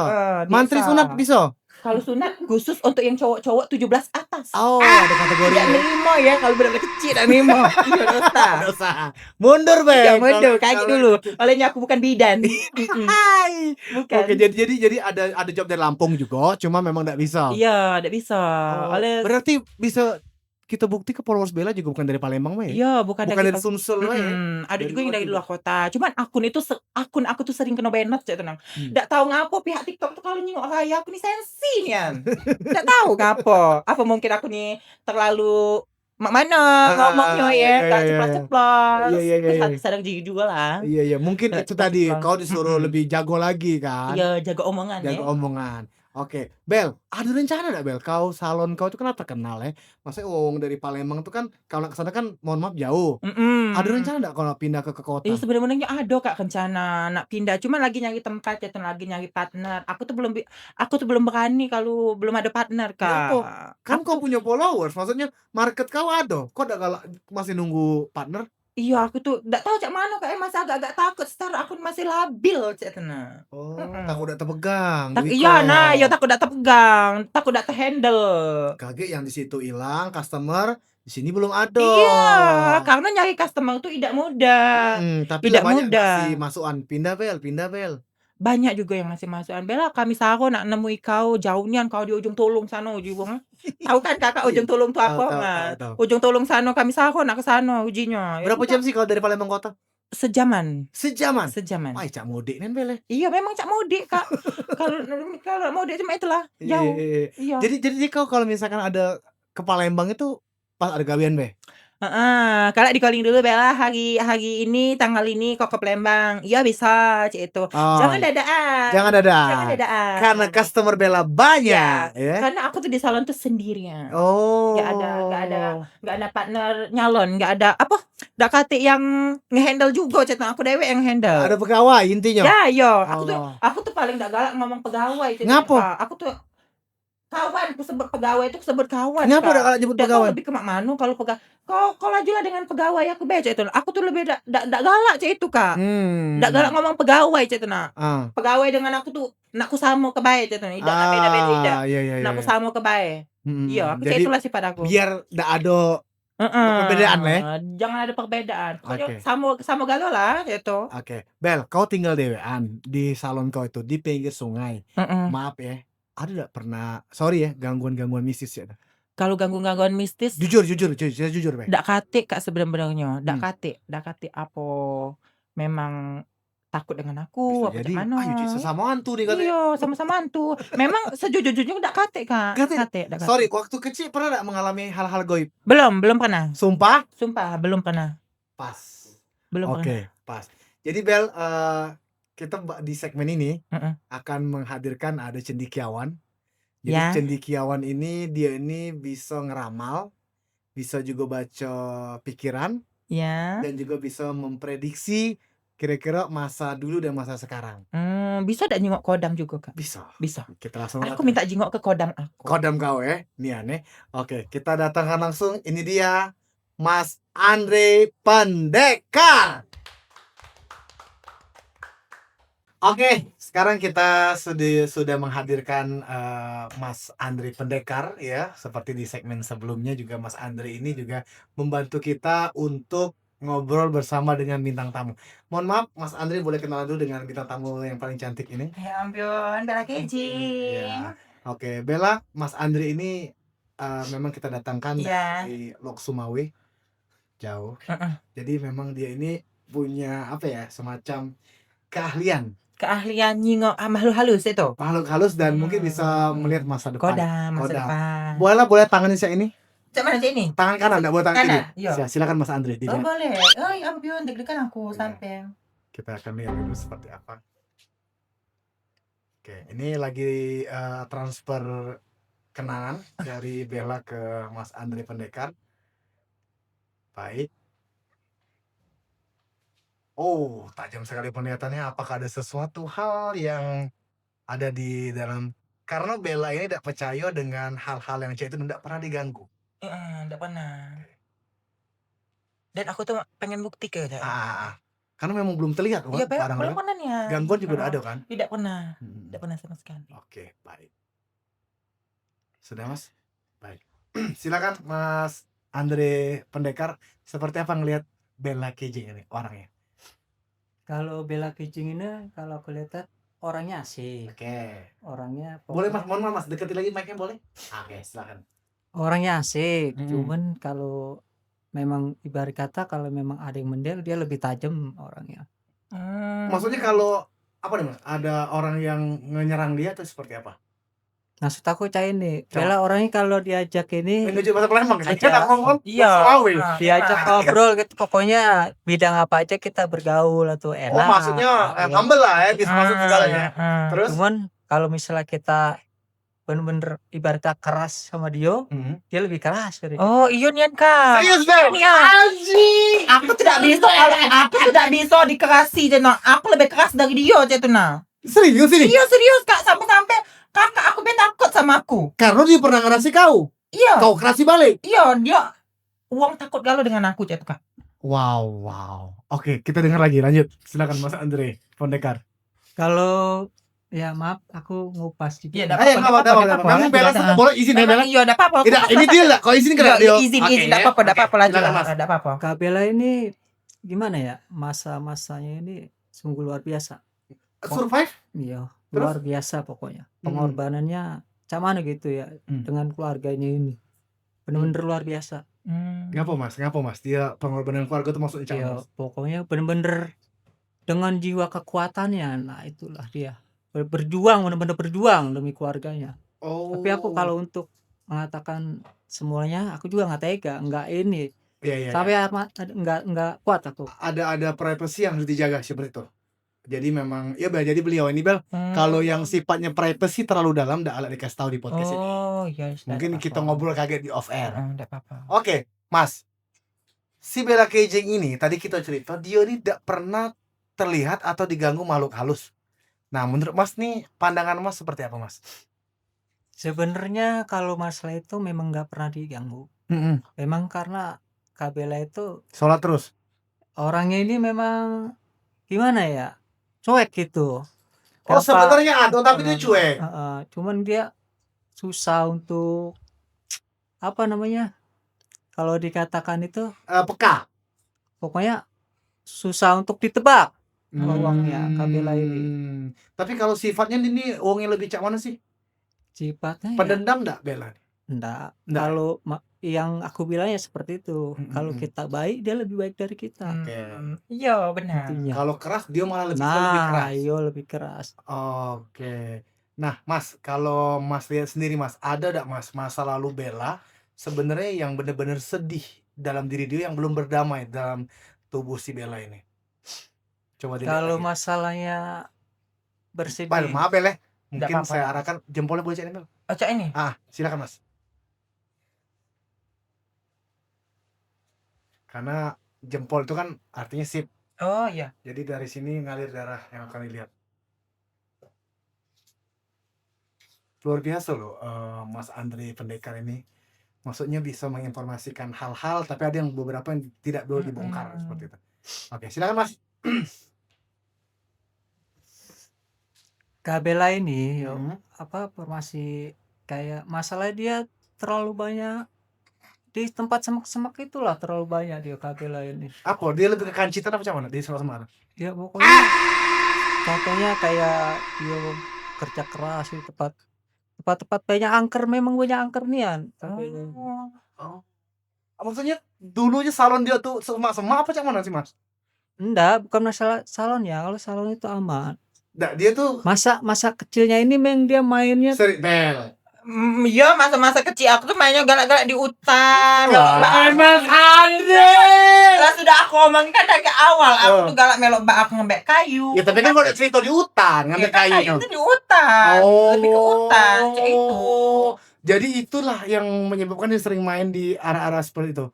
Mantri bisa. sunat bisa? Kalau sunat khusus untuk yang cowok-cowok 17 atas. Oh, ada kategori. Tidak nerimo ya kalau benar-benar kecil dan nerimo. Iya, dosa. Dosa. Mundur, Bel. Iya, mundur kayak dulu. Olehnya aku bukan bidan. Hai. Bukan. Oke, jadi ada job dari Lampung juga, cuma memang enggak bisa. Iya, enggak bisa. Berarti bisa kita bukti ke followers Bella juga bukan dari Palembang, ya? Iya, bukan dari Sumsel, ya. Ada juga yang dari luar kota. Cuman akun aku tuh sering kena banned ya tenang. Enggak tahu ngapa pihak TikTok tuh kalau nyingok raya aku nih sensi nih. Enggak tahu ngapa. Apa mungkin aku nih terlalu mana ngomongnya ya, enggak ceplas-ceplas. Iya. Sadar diri juga lah. Iya, mungkin itu tadi kau disuruh lebih jago lagi kan. Iya, jaga omongan ya. Jaga omongan. Oke, Bel, ada rencana gak Bel? Salon kau itu kan terkenal ya. Maksudnya wong dari Palembang tuh kan kalau ke sana kan mohon maaf jauh. Ada rencana gak kalau pindah ke kota? Iya sebenarnya ada Kak rencana nak pindah. Cuma lagi nyari tempat ya, lagi nyari partner. Aku tuh belum berani kalau belum ada partner Kak. Kan kau punya followers, maksudnya market kau ada. Kok masih nunggu partner? Iya, aku tuh nggak tahu cak mana Kak, masih agak-agak takut secara akun masih labil cak tenang. Oh, takut udah terpegang. Iya, nah, ya takut udah terpegang, takut udah terhandle. Kaget yang di situ hilang customer, di sini belum ada. Iya, karena nyari customer tuh tidak mudah. Tapi tidak banyak mudah. kasih masukan, pindah Bel. banyak juga yang ngasih masukan, "Bella kami saro nak nemui kau, jauh nian kau di ujung Tulung sana ujung." Tahu kan Kakak ujung Tulung tuh Tahu apa? tahu Nah, tahu tahu. ujung Tulung sana kami saro nak ke sana ujinya. Ya Berapa udah, jam sih kalau dari Palembang kota? sejaman Sejaman? sejaman. Wah, cak mudik nen Bel ya? Iya memang Cak mudik, Kak. Kalau kalau mudik cuma itulah, Iya jauh. iya iya. Iya. Jadi kau kalau misalkan ada ke Palembang itu pas ada gawean Be? Heeh, Kakak di-calling dulu, "Bella hari hari ini, tanggal ini kau ke Palembang." "Iya bisa," cak itu. Oh, Jangan dadaan jangan jangan dadak. dadaan. Karena customer Bella Iya, banyak ya. karena aku tuh di salon tuh sendirian. Nggak ada Oh. nggak ada partner nyalon, nggak ada apa, ndak kate yang nge-handle juga cetna, aku dewek yang Ada handle. pegawai intinya. Ya iya, Oh. aku tuh paling nggak galak ngomong pegawai cetna, Ngapo? Kak. Aku tuh kawan, sebut pegawai itu sebut kawan, Kenapa Kak. udah kalau nyebut Ndak tahu pegawai? lebih ke mak manu kalau kau lajulah dengan pegawai aku be cak itu. Aku tuh lebih ndak galak cak itu, Kak. Ndak galak ngomong pegawai cak itu nah. Ah. Pegawai dengan aku tuh nakku samo ke bae cak itu. Idak nak beda-beda idak. Iya iya iya. Nakku Iya. samo ke bae. Iya, aku cak Jadi itulah sifat aku. biar ndak ada Heeh. perbedaan lah ya. Jangan ada perbedaan. Pokoknya Oke. samo galau lah gitu. Oke. Bel, kau tinggal dewean di salon kau itu di pinggir sungai. Heeh. Maaf ya, ada nggak pernah sorry ya gangguan-gangguan mistis ya? Kalau gangguan mistis Jujur, Bel. ndak kate Kak sebenarnya. Ndak Hmm. kate apa memang takut dengan Bisa aku apa jadi, cak mano. ayo sesama hantu nih katanya. Iya, sama-sama hantu. Memang sejujur-jujurnya ndak kate Kak. Kate. Ndak kate. Sorry, waktu kecil pernah nggak mengalami hal-hal goib? Belum pernah. Sumpah? Sumpah belum pernah. Pas. Belum pernah. Oke, pas. Jadi Bel, kita di segmen ini Heeh. akan menghadirkan ada cendekiawan. Jadi Ya. cendekiawan ini dia ini bisa ngeramal, bisa juga baca pikiran, Ya. dan juga bisa memprediksi kira-kira masa dulu dan masa sekarang. Bisa ndak jengok kodam juga, Kak? Bisa. Bisa. Kita langsung Aku minta jengok ke kodam aku. kodam kau ya, nih aneh. Oke, kita datangkan langsung. Ini dia Mas Andre Pendekar. Oke, sekarang kita sudah menghadirkan Mas Andre Pendekar ya. Seperti di segmen sebelumnya juga Mas Andre ini juga membantu kita untuk ngobrol bersama dengan bintang tamu. Mohon maaf, Mas Andre boleh kenalan dulu dengan bintang tamu yang paling cantik ini. Ya ampun, Bella Kejing. Ya. Oke, Bella, Mas Andre ini memang kita datangkan Iya. dari Lok Sumawe, jauh. Heeh. Jadi memang dia ini punya apa ya, semacam keahlian Keahlian nyingok makhluk halus itu. makhluk halus dan mungkin bisa melihat masa depan. Kodam masa Kodam. depan. Boleh tanganin saya ini? Cak mana cak ini? Tangan kanan, enggak boleh tangan kiri. Kanan, iya. Silakan Mas Andre Oh dilihat. boleh. Oh ya ampun, deg-degan aku Iya. sampai. Kita akan lihat dulu seperti apa. Oke, ini lagi transfer kenangan dari Bella ke Mas Andre Pendekar. Baik. Oh, tajam sekali penglihatannya. Apakah ada sesuatu hal yang ada di dalam? Karena Bella ini tidak percaya dengan hal-hal yang itu tidak pernah diganggu. Ndak pernah. Dan aku tuh pengen bukti ke Cak. Karena memang belum terlihat Iya, barang belum pernah nih ya. gangguan juga udah ada kan? Tidak pernah. Tidak pernah sama sekali. Oke, baik. Sudah Mas? Baik. Silakan Mas Andre Pendekar, seperti apa ngelihat Bella Kejing ini orangnya? Kalau Bella Kejing ini kalau aku lihat orangnya asik. Oke. Orangnya Boleh Mas, mohon maaf Mas, deketin lagi mic-nya boleh? Oke, silakan. orangnya asik. Hmm. Cuman kalau memang ibarat kata kalau memang ada yang mendel dia lebih tajam orangnya. Maksudnya kalau apa nih Mas? Ada orang yang menyerang dia atau seperti apa? Maksud aku cai nih, Coba. Bella orangnya kalau diajak ini Menuju bahasa Palembang kan? Ajak. Kita ngomong Iya. Sumawe. diajak ngobrol gitu, pokoknya bidang apa aja kita bergaul atau Oh, enak. maksudnya humble lah ya, bisa masuk segalanya. Terus? Cuman kalau misalnya kita bener-bener ibaratnya keras sama dia lebih keras dari kita. Oh iya nian Kak. Serius Bel? Iya. Anjing. Aku tidak bisa kalau aku tidak bisa dikerasi Cak. Aku lebih keras dari dia Cak nah. Serius ini? Iya serius Kak, sampai kakak aku takut sama aku. Karena dia pernah ngerasi kau. Iya. Kau kerasi balik. Iya, dia uang takut galau dengan aku Cak Kak. Wow. Oke, kita dengar lagi, lanjut. Silakan Mas Andre Pendekar. Kalau ya maaf aku ngupas dikit. Iya, Ayo, enggak apa-apa. Memang Bella sudah boleh izin ya Bella. Iya, enggak apa-apa. Tidak, ini dia enggak. Kau izin enggak dia? Izin, Oke, enggak ya. apa-apa, enggak apa-apa lanjut. Silakan, Mas. Enggak apa-apa. Kak Bella ini gimana ya, masa-masanya ini sungguh luar biasa. survive? Iya, Terus? luar biasa pokoknya. Pengorbanannya macam mana gitu ya dengan keluarganya ini. Bener-bener luar biasa. Ngapa mas? Dia pengorbanan keluarga tuh maksudnya Iya, mas? pokoknya bener-bener dengan jiwa kekuatannya. Nah, itulah dia. Berjuang, bener-bener berjuang demi keluarganya. Tapi aku kalau untuk mengatakan semuanya, aku juga nggak tega, nggak ini. Iya. Sampai nggak kuat aku. Ada privacy yang harus dijaga seperti itu. Jadi memang ya jadi beliau ini Bel, kalau yang sifatnya privacy terlalu dalam ndak ala dikasih tahu di podcast ini. Oh, iya, Mungkin kita ngobrol kaget di off air. Enggak apa-apa. Oke, Mas. Si Bella Kejeng ini tadi kita cerita dia ini tidak pernah terlihat atau diganggu makhluk halus. Nah, menurut Mas nih pandangan Mas seperti apa, Mas? Sebenarnya kalau masalah itu memang nggak pernah diganggu. Memang karena Kak Bella itu Sholat terus. orangnya ini memang gimana ya? Cuek gitu. Oh, sebenarnya ada tapi dia cuek. Cuman dia susah untuk apa namanya? Kalau dikatakan itu Peka. pokoknya susah untuk ditebak uangnya Kak Bella ini. Tapi kalau sifatnya ini uangnya lebih cak mana sih? Sifatnya ya Pendendam enggak Bella? enggak. Enggak. Kalau yang aku bilangnya seperti itu. Kalau kita baik, dia lebih baik dari kita. Iya, benar. Intinya. Kalau keras dia malah lebih keras. Iya lebih keras. Oke. Nah, Mas, kalau Mas lihat sendiri Mas, ada enggak Mas masa lalu Bella sebenarnya yang benar-benar sedih dalam diri dia yang belum berdamai dalam tubuh si Bella ini? Coba dilihat Kalau lagi. masalahnya bersedih. Maaf Bel ya. Nggak Mungkin apa-apa. saya arahkan jempolnya boleh cek ini Bel. Cak ini. Silakan Mas. Karena jempol itu kan artinya sip. Oh, iya. Jadi dari sini ngalir darah yang akan dilihat. Luar biasa loh Mas Andre Pendekar ini. Maksudnya bisa menginformasikan hal-hal tapi ada yang beberapa yang tidak boleh dibongkar seperti itu. Oke, silakan Mas. Kak Bella ini Mhm. kayak masalah dia terlalu banyak di tempat semak-semak itulah, terlalu banyak dia Kak Bella ini. Apa? Dia lebih ke kancitan apa macam mana di Semarang? Ya pokoknya contohnya kayak dia kerja keras di tempat banyak angker, memang banyak angker nian Kak Bella. Maksudnya dulunya salon dia tuh semak-semak apa macam mana sih Mas? Enggak, bukan masalah salonnya. Kalau salon itu aman. Nggak, dia tuh Masa kecilnya ini memang dia mainnya sering Bel. Iya, masa-masa kecil aku tuh mainnya galak-galak di hutan. Mas Andre. Lah sudah aku omongin kan dari awal, aku tuh galak melok mbak aku ngembek kayu. Ya tapi kan kalau cerita di hutan ngambil kayu. Itu di hutan. Lebih ke hutan, cak itu. Jadi itulah yang menyebabkan dia sering main di arah-arah seperti itu.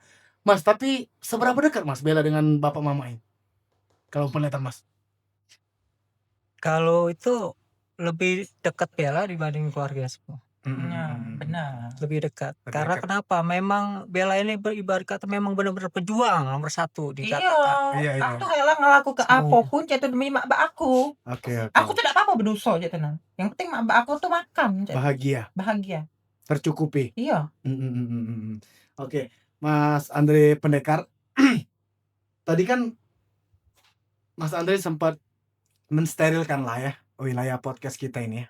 Mas, tapi seberapa dekat Mas Bella dengan bapak mama ini? Kalau penglihatan Mas. kalau itu lebih dekat Bella dibanding keluarga semua. Benar. Lebih dekat. Lebih Karena dekat. kenapa? Memang Bella ini beribarat kata memang benar-benar pejuang nomor 1 Iya, dikatakan. Iya. aku tuh rela ngelaku ke Semuanya. apapun cak itu demi mak mbak aku. Oke. Aku tidak apa-apa berdosa aja tenang. Yang penting mak mbak aku tuh makan, cak. Bahagia, tercukupi. Iya. Oke, Mas Andre Pendekar. Tadi kan Mas Andre sempat mensterilkan lah ya wilayah podcast kita ini ya.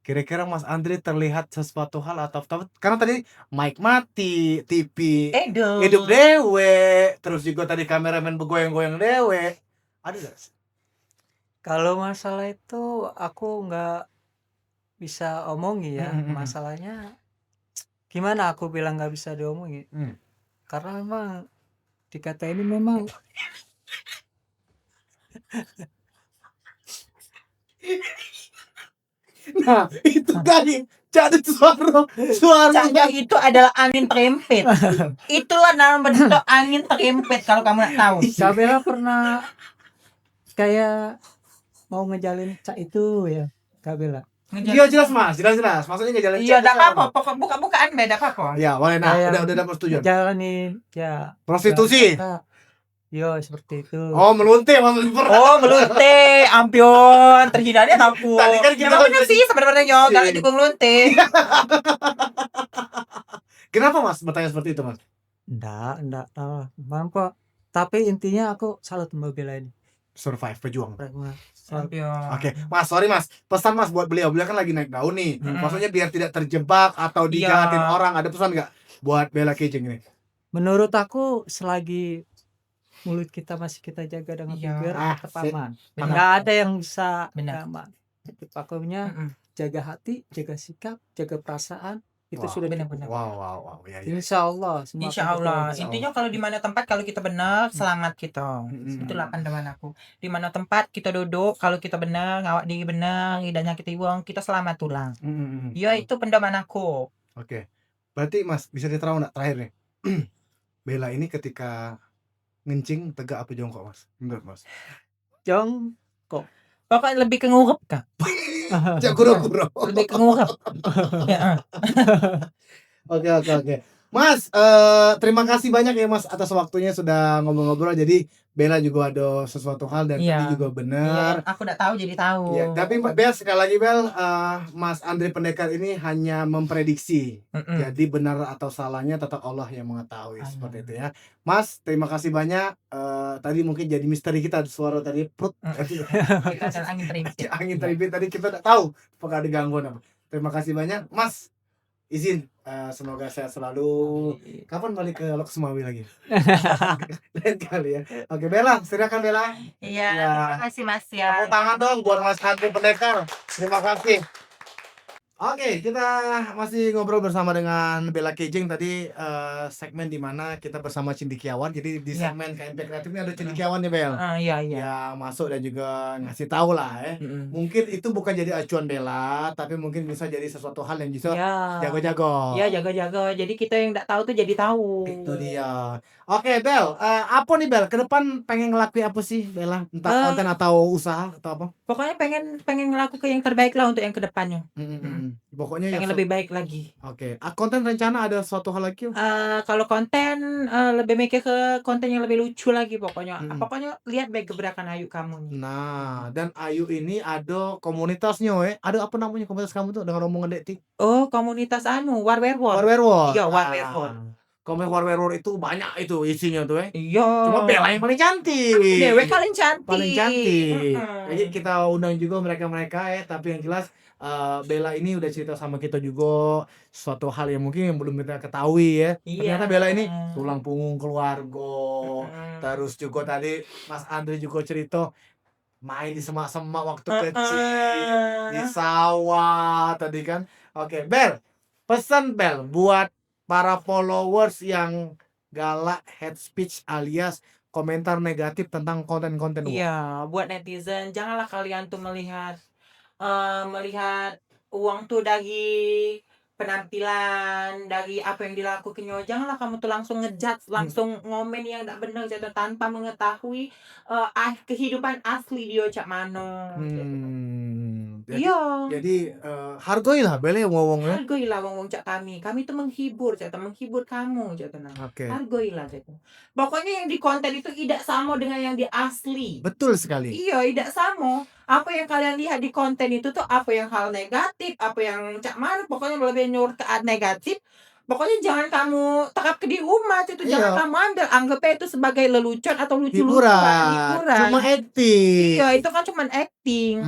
Kira-kira Mas Andre terlihat sesuatu hal atau karena tadi mic mati, TV hidup dewe, terus juga tadi kameramen begoyang-goyang dewe. Ada gak? Kalau masalah itu aku nggak bisa omongi ya. Masalahnya gimana aku bilang nggak bisa diomongi? Karena memang dikata ini memang Nah, itu tadi jadi suara Caknya itu adalah angin terempet. Itulah nama bentuk angin terempet kalau kamu nak tahu. Kak Bella pernah kayak mau ngejalin cak itu ya Kak Bella. Iya jelas Mas, jelas. Maksudnya ngejalan Iya, enggak apa-apa. Pokok buka-bukaan beda apa-apa. Ya, boleh nah, Kayak udah dapat persetujuan. Jalanin ya Prostitusi. Yo seperti itu. Oh, melunte maksudnya. Oh, melunte. Ampion, terhindarnya aku. Tadi kan kita namanya sih sebenarnya galak dukung melunte. Kenapa Mas bertanya seperti itu, Mas? Enggak tahu. Mampu. Tapi intinya aku salut sama Bella ini. survive, berjuang. Champion. Oke, Mas, sorry Mas. Pesan Mas buat beliau kan lagi naik daun nih. Maksudnya biar tidak terjebak atau dijahatin Iya. orang. Ada pesan nggak buat Bella Kejeng ini? Menurut aku selagi mulut kita masih kita jaga dengan Iya. bibir tetap sip. aman. Benar. Nggak ada yang bisa Benar. aman. Pokoknya jaga hati, jaga sikap, jaga perasaan, itu Wah. sudah Benar, cukup. benar. Wow. Ya. Insya Allah semua Insya akan Allah. terjadi. Intinya kalau di mana tempat kalau kita benar, selamat kita. Itulah pandangan aku. Di mana tempat kita duduk, kalau kita benar, ngawak diri benar, lidahnya kita buang, kita selamat tulang. Ya itu pendaman aku. Oke. Berarti Mas bisa diterang nggak terakhir nih? Bella ini ketika ngencing tegak apa jongkok Mas? Menurut Mas? Jong, Pokoknya lebih ke ngurep kak. Kuro-kuro. Lebih ke ngurep. Ya, Oke. Mas, terima kasih banyak ya Mas atas waktunya sudah ngobrol-ngobrol. Jadi Bella juga ada sesuatu hal dan Iya. tadi juga benar. Iya, aku udah tahu jadi tahu. Ya, tapi Bel sekali lagi Mas Andre Pendekar ini hanya memprediksi. Jadi benar atau salahnya tetap Allah yang mengetahui. Seperti itu ya. Mas, terima kasih banyak. Tadi mungkin jadi misteri kita suara tadi perut. Kita ada angin terimpit. Angin terimpit tadi kita tidak tahu apakah ada gangguan apa. Terima kasih banyak, Mas. Izin, semoga sehat selalu. Kapan balik ke Lok Sumawi lagi? Lain kali ya. Oke, Bella, silakan Bella. Iya, Ya. terima kasih Mas ya. Tepuk tangan dong buat Mas Andre Pendekar. Terima kasih. Oke, kita masih ngobrol bersama dengan Bella Kejeng tadi, segmen di mana kita bersama Cendekiawan. Jadi di Iya. segmen KMP Kreatif ini ada Cendekiawan nih Bel. Iya. Yang masuk dan juga ngasih tahu lah ya. Mungkin itu bukan jadi acuan Bella, tapi mungkin bisa jadi sesuatu hal yang bisa Ya. jago-jago. Ya jaga-jaga. Jadi kita yang nggak tahu tuh jadi tahu. Itu dia. Oke, Bel, apa nih Bel? Ke depan pengen ngelakuin apa sih Bella? Entah konten atau usaha atau apa? Pokoknya pengen ngelakuin yang terbaik lah untuk yang kedepannya. Pokoknya Pengen yang lebih baik lagi. Oke. Konten rencana ada suatu hal lagi? Kalau konten lebih mikir ke konten yang lebih lucu lagi pokoknya. Pokoknya lihat baik gebrakan Ayu kamu nih. Nah, dan Ayu ini ada komunitasnya Ada apa namanya komunitas kamu tuh dengan omongan Dekti? Oh, komunitas Warwerwor. Warwerwor. Iya, Warwerwor. Komunitas Warwerwor itu banyak itu isinya tuh Iya. Cuma Bella yang paling cantik. Dewe paling cantik. Paling cantik. Jadi kita undang juga mereka-mereka tapi yang jelas Bella ini udah cerita sama kita juga suatu hal yang mungkin yang belum kita ketahui ya. Iya. Ternyata Bella ini tulang punggung keluarga. Terus juga tadi Mas Andre juga cerita main di semak-semak waktu kecil, di sawah tadi kan. Oke, Bel. Pesan Bel buat para followers yang galak, hate speech alias komentar negatif tentang konten-konten. Iya, buat netizen janganlah kalian tuh melihat uang tuh dari penampilan, dari apa yang dilakukannya. Janganlah kamu tuh langsung ngejudge, langsung ngomen yang tidak benar gitu tanpa mengetahui kehidupan asli dia cak mano. Iya. Jadi hargailah Bella yang ngomongnya. Hargailah wong cak kami. Kami tuh menghibur kamu cak tenang. Oke. Hargailah cak. Pokoknya yang di konten itu tidak sama dengan yang di asli. Betul sekali. Iya, tidak sama. Apa yang kalian lihat di konten itu tuh apa yang hal negatif, apa yang cak mana, pokoknya lebih nyuruh ke negatif. Pokoknya jangan kamu terap ke di rumah itu, jangan kamu anggap itu sebagai lelucon atau lucu-lucuan. Cuma acting. Iya, itu kan cuma acting.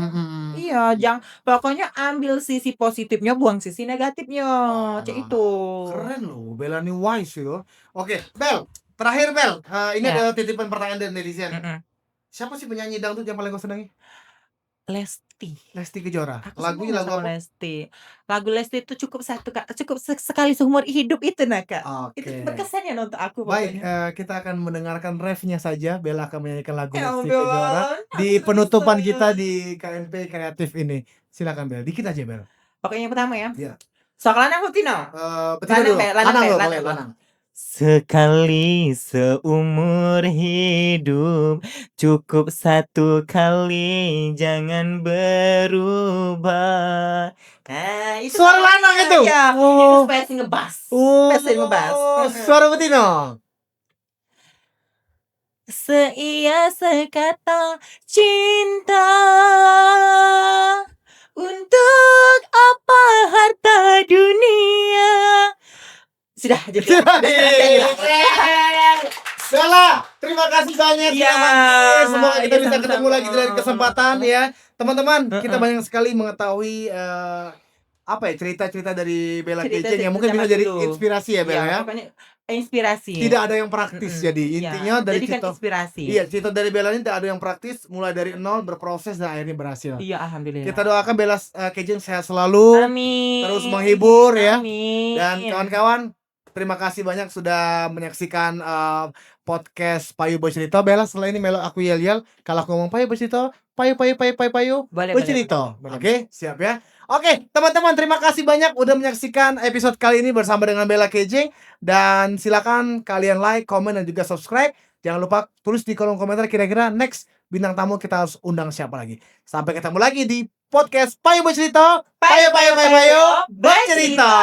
Iya, pokoknya ambil sisi positifnya, buang sisi negatifnya. Cek itu. Keren loh, Bella ini wise yo. Oke, Bel. Terakhir Bel, ini ada titipan pertanyaan dari netizen. Siapa sih penyanyi dangdut yang paling kau senangi? Lesti Kejora. Lagunya lagu apa? Lesti. Lagu Lesti itu cukup satu Kak. Cukup sekali seumur hidup itu nah Kak. Oke. Itu berkesan ya untuk aku. Baik, kita akan mendengarkan refnya saja. Bella akan menyanyikan lagu Ya Lesti ampun. Kejora di penutupan kita di KMP Kreatif ini. Silakan Bel, dikit aja Bel. Pokoknya yang pertama ya. Iya. Sok lanang atau Tino? Betina dulu. Lanang. Lanang. Sekali seumur hidup, cukup satu kali, jangan berubah. Nah, itu Suara lanang itu. Ya, itu supaya ngebas. Suara betina. Seia sekata cinta, untuk apa harta dunia. Sudah jadi. Bella, Terima kasih banyak Iya. ya Mas. Semoga kita Iya, bisa ketemu sama-sama. lagi di lain kesempatan ya. Teman-teman, kita Heeh. banyak sekali mengetahui apa ya cerita-cerita dari Bella Cerita Kejeng yang mungkin bisa zaman jadi dulu. inspirasi ya Bella Iya, ya. pokoknya inspirasi. Tidak ada yang praktis jadi Iya, intinya dari jadikan cerita. inspirasi. Iya, cerita dari Bella ini tidak ada yang praktis, mulai dari nol berproses dan akhirnya berhasil. Iya, Kita alhamdulillah. doakan Bella Kejeng sehat selalu, Amin. terus menghibur ya. Amin. Dan kawan-kawan, terima kasih banyak sudah menyaksikan podcast Payu Bercerita. Bella setelah ini melo aku yel-yel. Kalau aku ngomong Payu Bercerita, Payu Boleh, Bercerita. boleh. Oke, siap ya. Oke, teman-teman, terima kasih banyak udah menyaksikan episode kali ini bersama dengan Bella Kejeng. Dan silakan kalian like, komen, dan juga subscribe. Jangan lupa tulis di kolom komentar kira-kira next bintang tamu kita harus undang siapa lagi. Sampai ketemu lagi di podcast Payu Bercerita. Payu Bercerita.